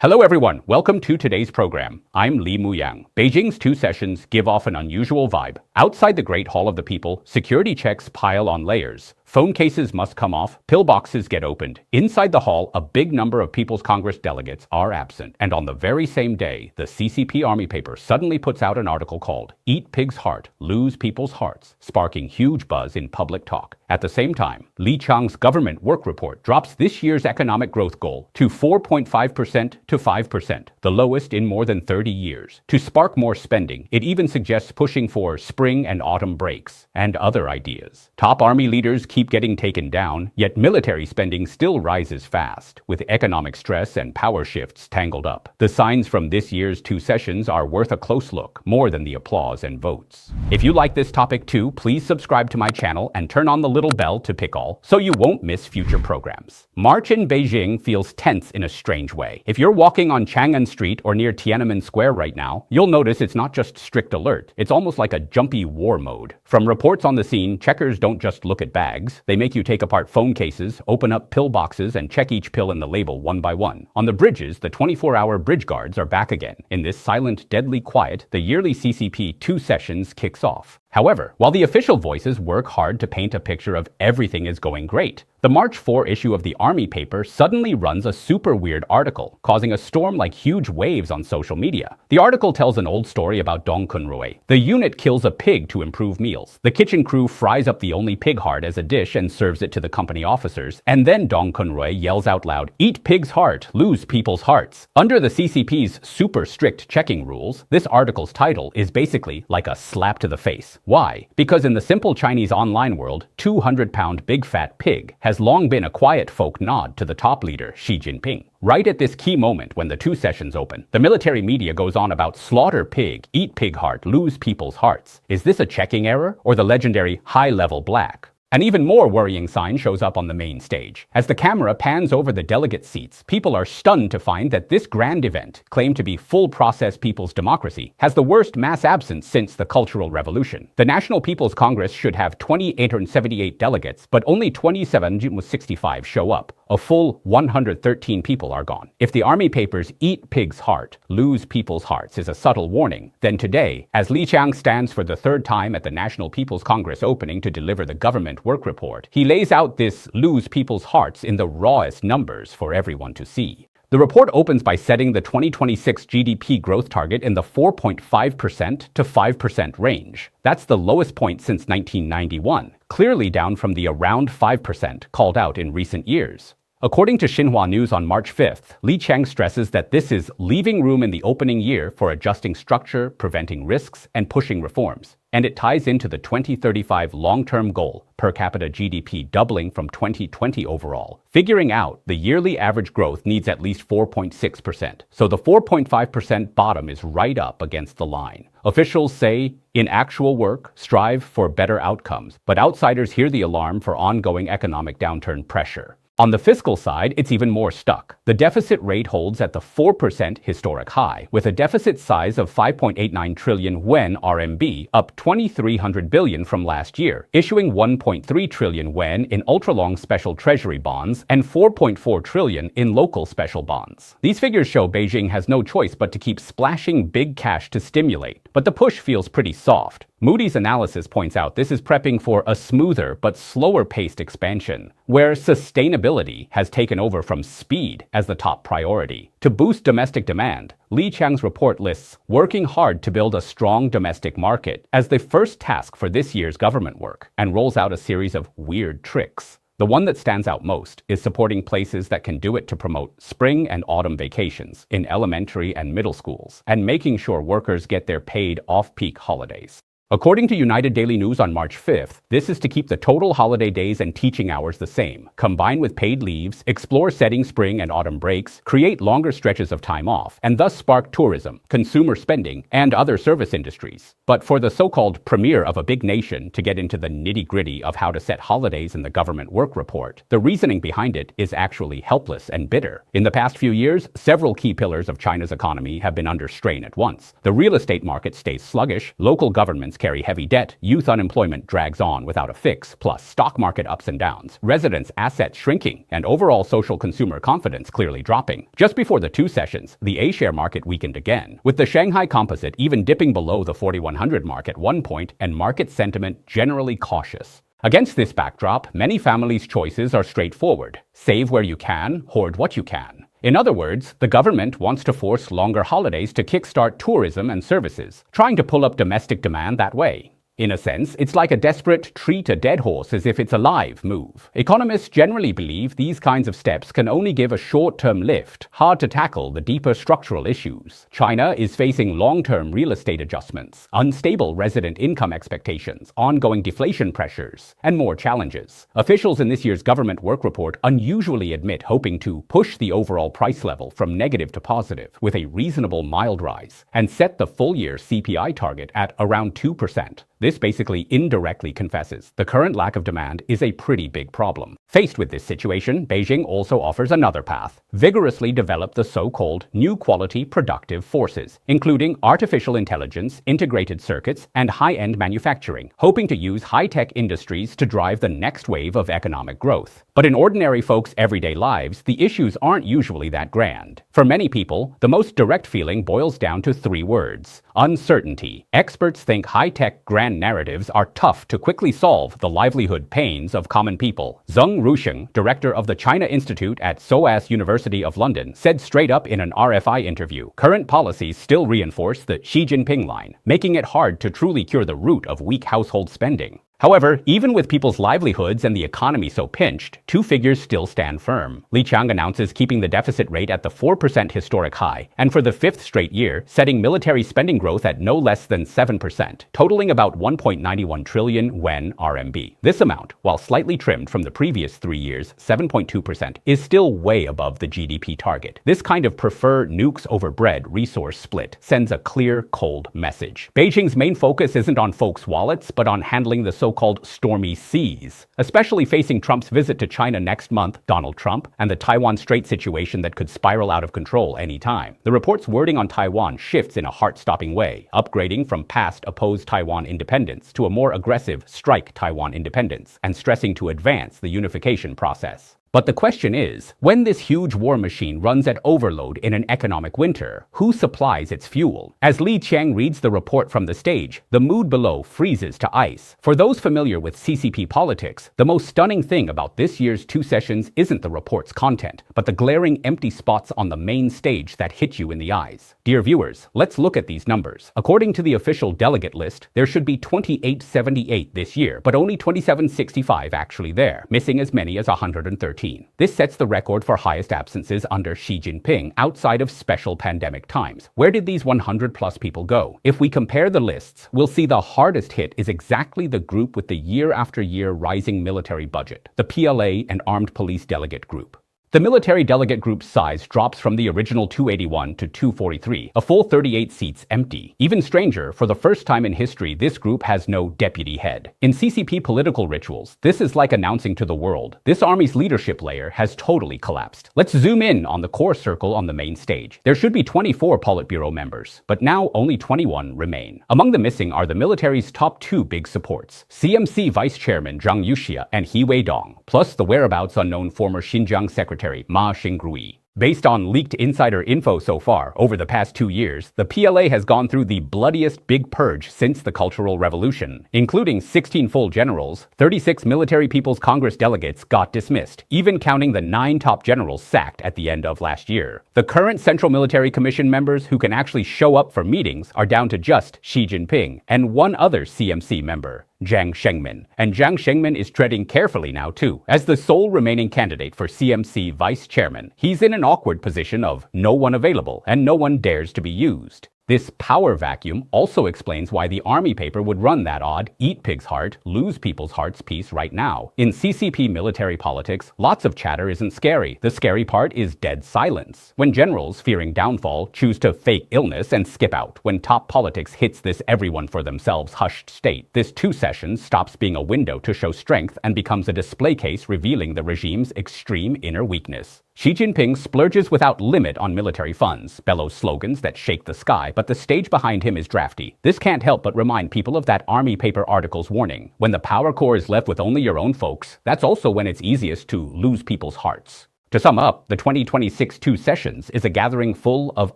Hello everyone, welcome to today's program. I'm Li Muyang. Beijing's Two Sessions give off an unusual vibe. Outside the Great Hall of the People, security checks pile on layers. Phone cases must come off, pillboxes get opened. Inside the hall, a big number of People's Congress delegates are absent. And on the very same day, the CCP Army paper suddenly puts out an article called Eat Pig's Heart, Lose People's Hearts, sparking huge buzz in public talk. At the same time, Qiang's government work report drops this year's economic growth goal to 4.5% to 5%, the lowest in more than 30 years. To spark more spending, it even suggests pushing for spring and autumn breaks and other ideas. Top army leaders keep getting taken down, yet military spending still rises fast, with economic stress and power shifts tangled up. The signs from this year's Two Sessions are worth a close look, more than the applause and votes. If you like this topic too, please subscribe to my channel and turn on the little bell to pick all, so you won't miss future programs. March in Beijing feels tense in a strange way. If you're walking on Qiang Street or near Tiananmen Square right now, you'll notice it's not just strict alert, it's almost like a jumpy war mode. From reports on the scene, checkers don't just look at bags. They make you take apart phone cases, open up pill boxes, and check each pill in the label one by one. On the bridges, the 24-hour bridge guards are back again. In this silent, deadly quiet, the yearly CCP Two Sessions kicks off. However, while the official voices work hard to paint a picture of everything is going great, the March 4 issue of the Army paper suddenly runs a super weird article, causing a storm like huge waves on social media. The article tells an old story about Dong Kunrui. The unit kills a pig to improve meals. The kitchen crew fries up the only pig heart as a dish and serves it to the company officers, and then Dong Kunrui yells out loud, "Eat pig's heart, lose people's hearts." Under the CCP's super strict checking rules, this article's title is basically like a slap to the face. Why? Because in the simple Chinese online world, 200-pound big fat pig has long been a quiet folk nod to the top leader, Xi Jinping. Right at this key moment when the Two Sessions open, the military media goes on about slaughter pig, eat pig heart, lose people's hearts. Is this a checking error or the legendary high-level black? An even more worrying sign shows up on the main stage. As the camera pans over the delegate seats, people are stunned to find that this grand event, claimed to be full-process people's democracy, has the worst mass absence since the Cultural Revolution. The National People's Congress should have 2,878 delegates, but only 2,765 show up. A full 113 people are gone. If the Army paper's "Eat Pig's Heart, Lose People's Hearts" is a subtle warning, then today, as Qiang stands for the third time at the National People's Congress opening to deliver the government work report, he lays out this lose people's hearts in the rawest numbers for everyone to see. The report opens by setting the 2026 GDP growth target in the 4.5% to 5% range. That's the lowest point since 1991, clearly down from the around 5% called out in recent years. According to Xinhua News on March 5th, Qiang stresses that this is leaving room in the opening year for adjusting structure, preventing risks, and pushing reforms. And it ties into the 2035 long-term goal, per capita GDP doubling from 2020 overall. Figuring out the yearly average growth needs at least 4.6%, so the 4.5% bottom is right up against the line. Officials say, in actual work, strive for better outcomes, but outsiders hear the alarm for ongoing economic downturn pressure. On the fiscal side, it's even more stuck. The deficit rate holds at the 4% historic high, with a deficit size of 5.89 trillion yuan RMB, up 2,300 billion from last year, issuing 1.3 trillion yuan in ultra-long special treasury bonds and 4.4 trillion in local special bonds. These figures show Beijing has no choice but to keep splashing big cash to stimulate, but the push feels pretty soft. Moody's analysis points out this is prepping for a smoother but slower-paced expansion, where sustainability has taken over from speed as the top priority. To boost domestic demand, Qiang's report lists working hard to build a strong domestic market as the first task for this year's government work, and rolls out a series of weird tricks. The one that stands out most is supporting places that can do it to promote spring and autumn vacations in elementary and middle schools, and making sure workers get their paid off-peak holidays. According to United Daily News on March 5th, this is to keep the total holiday days and teaching hours the same, combine with paid leaves, explore setting spring and autumn breaks, create longer stretches of time off, and thus spark tourism, consumer spending, and other service industries. But for the so-called premier of a big nation to get into the nitty-gritty of how to set holidays in the government work report, the reasoning behind it is actually helpless and bitter. In the past few years, several key pillars of China's economy have been under strain at once. The real estate market stays sluggish, local governments carry heavy debt, youth unemployment drags on without a fix, plus stock market ups and downs, residents' assets shrinking, and overall social consumer confidence clearly dropping. Just before the two sessions, the A-share market weakened again, with the Shanghai Composite even dipping below the 4100 mark at one point and market sentiment generally cautious. Against this backdrop, many families' choices are straightforward. Save where you can, hoard what you can. In other words, the government wants to force longer holidays to kickstart tourism and services, trying to pull up domestic demand that way. In a sense, it's like a desperate treat a dead horse as if it's alive move. Economists generally believe these kinds of steps can only give a short-term lift, hard to tackle the deeper structural issues. China is facing long-term real estate adjustments, unstable resident income expectations, ongoing deflation pressures, and more challenges. Officials in this year's government work report unusually admit hoping to push the overall price level from negative to positive with a reasonable mild rise, and set the full-year CPI target at around 2%. This basically indirectly confesses the current lack of demand is a pretty big problem. Faced with this situation, Beijing also offers another path: vigorously develop the so-called new quality productive forces, including artificial intelligence, integrated circuits, and high-end manufacturing, hoping to use high-tech industries to drive the next wave of economic growth. But in ordinary folks' everyday lives, the issues aren't usually that grand. For many people, the most direct feeling boils down to three words: uncertainty. Experts think high-tech grand narratives are tough to quickly solve the livelihood pains of common people. Zeng Rusheng, director of the China Institute at SOAS University of London, said straight up in an RFI interview, current policies still reinforce the Xi Jinping line, making it hard to truly cure the root of weak household spending. However, even with people's livelihoods and the economy so pinched, two figures still stand firm. Qiang announces keeping the deficit rate at the 4% historic high, and for the fifth straight year, setting military spending growth at no less than 7%, totaling about 1.91 trillion yuan RMB. This amount, while slightly trimmed from the previous 3 years, 7.2%, is still way above the GDP target. This kind of prefer nukes over bread resource split sends a clear, cold message. Beijing's main focus isn't on folks' wallets, but on handling the so-called stormy seas, especially facing Trump's visit to China next month, Donald Trump, and the Taiwan Strait situation that could spiral out of control any time. The report's wording on Taiwan shifts in a heart-stopping way, upgrading from past oppose Taiwan independence to a more aggressive strike Taiwan independence, and stressing to advance the unification process. But the question is, when this huge war machine runs at overload in an economic winter, who supplies its fuel? As Li Qiang reads the report from the stage, the mood below freezes to ice. For those familiar with CCP politics, the most stunning thing about this year's two sessions isn't the report's content, but the glaring empty spots on the main stage that hit you in the eyes. Dear viewers, let's look at these numbers. According to the official delegate list, there should be 2878 this year, but only 2765 actually there, missing as many as 113. This sets the record for highest absences under Xi Jinping outside of special pandemic times. Where did these 100+ people go? If we compare the lists, we'll see the hardest hit is exactly the group with the year-after-year rising military budget, the PLA and Armed Police Delegate Group. The military delegate group's size drops from the original 281 to 243, a full 38 seats empty. Even stranger, for the first time in history, this group has no deputy head. In CCP political rituals, this is like announcing to the world, this army's leadership layer has totally collapsed. Let's zoom in on the core circle on the main stage. There should be 24 Politburo members, but now only 21 remain. Among the missing are the military's top two big supports, CMC Vice Chairman Zhang Yuxia and He Weidong, plus the whereabouts unknown former Xinjiang Secretary Ma Xingrui. Based on leaked insider info so far, over the past 2 years, the PLA has gone through the bloodiest big purge since the Cultural Revolution, including 16 full generals, 36 Military People's Congress delegates got dismissed, even counting the 9 top generals sacked at the end of last year. The current Central Military Commission members who can actually show up for meetings are down to just Xi Jinping and one other CMC member, Jiang Shengmin. And Jiang Shengmin is treading carefully now too. As the sole remaining candidate for CMC vice chairman, he's in an awkward position of no one available and no one dares to be used. This power vacuum also explains why the army paper would run that odd eat pig's heart, lose people's hearts piece right now. In CCP military politics, lots of chatter isn't scary. The scary part is dead silence. When generals, fearing downfall, choose to fake illness and skip out. When top politics hits this everyone for themselves hushed state, this 2 sessions stops being a window to show strength and becomes a display case revealing the regime's extreme inner weakness. Xi Jinping splurges without limit on military funds, bellows slogans that shake the sky, but the stage behind him is drafty. This can't help but remind people of that army paper article's warning. When the power core is left with only your own folks, that's also when it's easiest to lose people's hearts. To sum up, the 2026 Two Sessions is a gathering full of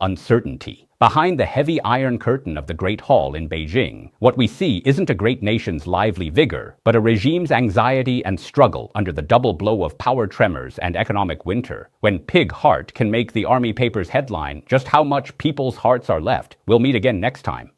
uncertainty. Behind the heavy iron curtain of the Great Hall in Beijing, what we see isn't a great nation's lively vigor, but a regime's anxiety and struggle under the double blow of power tremors and economic winter. When Pig Heart can make the army paper's headline, just how much people's hearts are left. We'll meet again next time.